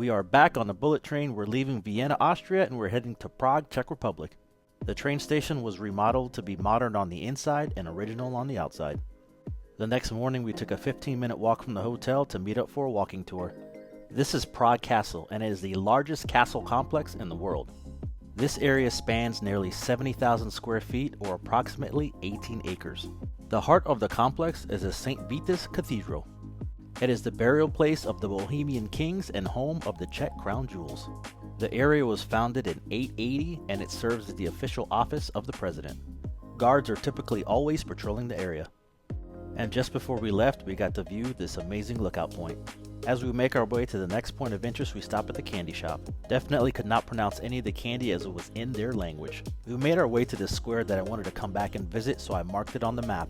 We are back on the bullet train. We're leaving Vienna, Austria, and we're heading to Prague, Czech Republic. The train station was remodeled to be modern on the inside and original on the outside. The next morning, we took a 15-minute walk from the hotel to meet up for a walking tour. This is Prague Castle, and it is the largest castle complex in the world. This area spans nearly 70,000 square feet, or approximately 18 acres. The heart of the complex is the St. Vitus Cathedral. It is the burial place of the Bohemian kings and home of the Czech crown jewels. The area was founded in 880, and it serves as the official office of the president. Guards are typically always patrolling the area. And just before we left, we got to view this amazing lookout point. As we make our way to the next point of interest, we stop at the candy shop. Definitely could not pronounce any of the candy as it was in their language. We made our way to this square that I wanted to come back and visit, so I marked it on the map.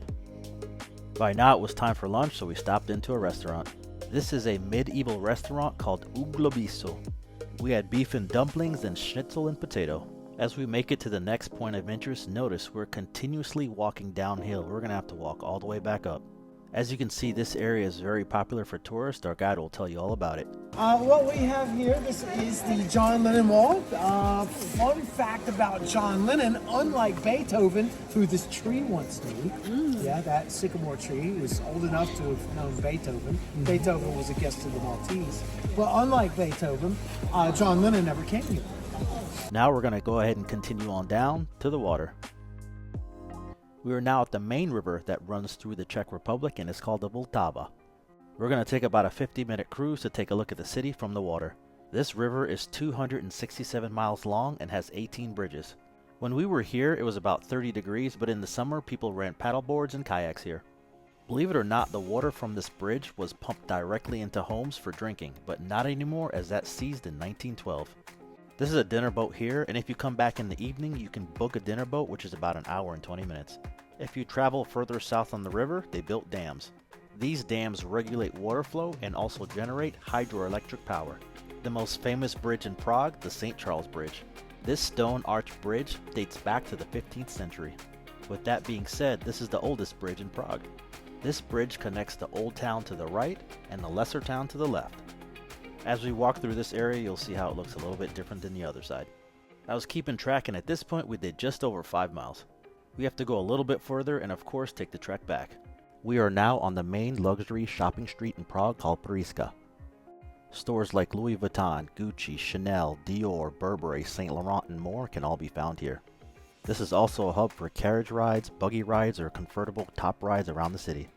By now it was time for lunch, so we stopped into a restaurant. This is a medieval restaurant called Uglobiso. We had beef and dumplings and schnitzel and potato. As we make it to the next point of interest, notice we're continuously walking downhill. We're going to have to walk all the way back up. As you can see, this area is very popular for tourists. Our guide will tell you all about it. What we have here, this is the John Lennon Wall. Fun fact about John Lennon, unlike Beethoven, who this tree once knew, yeah, that sycamore tree was old enough to have known Beethoven. Beethoven was a guest of the Maltese. But unlike Beethoven, John Lennon never came here. Now we're going to go ahead and continue on down to the water. We are now at the main river that runs through the Czech Republic and is called the Vltava. We're going to take about a 50-minute cruise to take a look at the city from the water. This river is 267 miles long and has 18 bridges. When we were here, it was about 30 degrees, but in the summer, people ran paddleboards and kayaks here. Believe it or not, the water from this bridge was pumped directly into homes for drinking, but not anymore as that ceased in 1912. This is a dinner boat here, and if you come back in the evening, you can book a dinner boat, which is about an hour and 20 minutes. If you travel further south on the river, they built dams. These dams regulate water flow and also generate hydroelectric power. The most famous bridge in Prague, the St. Charles Bridge. This stone arch bridge dates back to the 15th century. With that being said, this is the oldest bridge in Prague. This bridge connects the old town to the right and the lesser town to the left. As we walk through this area, you'll see how it looks a little bit different than the other side. I was keeping track, and at this point we did just over 5 miles. We have to go a little bit further and of course take the trek back. We are now on the main luxury shopping street in Prague called Periska. Stores like Louis Vuitton, Gucci, Chanel, Dior, Burberry, Saint Laurent and more can all be found here. This is also a hub for carriage rides, buggy rides, or convertible top rides around the city.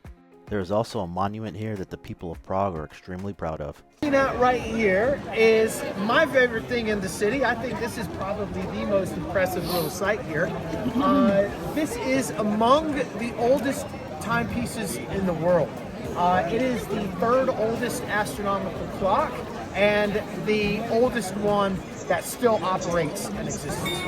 There is also a monument here that the people of Prague are extremely proud of. Looking at right here is my favorite thing in the city. I think this is probably the most impressive little site here. This is among the oldest timepieces in the world. It is the third oldest astronomical clock and the oldest one that still operates in existence.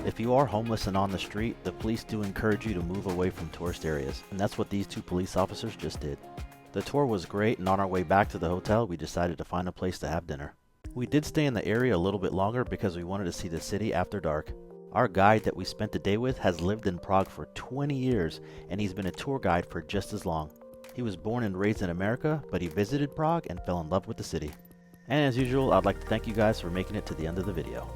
If you are homeless and on the street, the police do encourage you to move away from tourist areas, and that's what these two police officers just did. The tour was great, and on our way back to the hotel, we decided to find a place to have dinner. We did stay in the area a little bit longer because we wanted to see the city after dark. Our guide that we spent the day with has lived in Prague for 20 years, and he's been a tour guide for just as long. He was born and raised in America, but he visited Prague and fell in love with the city. And as usual, I'd like to thank you guys for making it to the end of the video.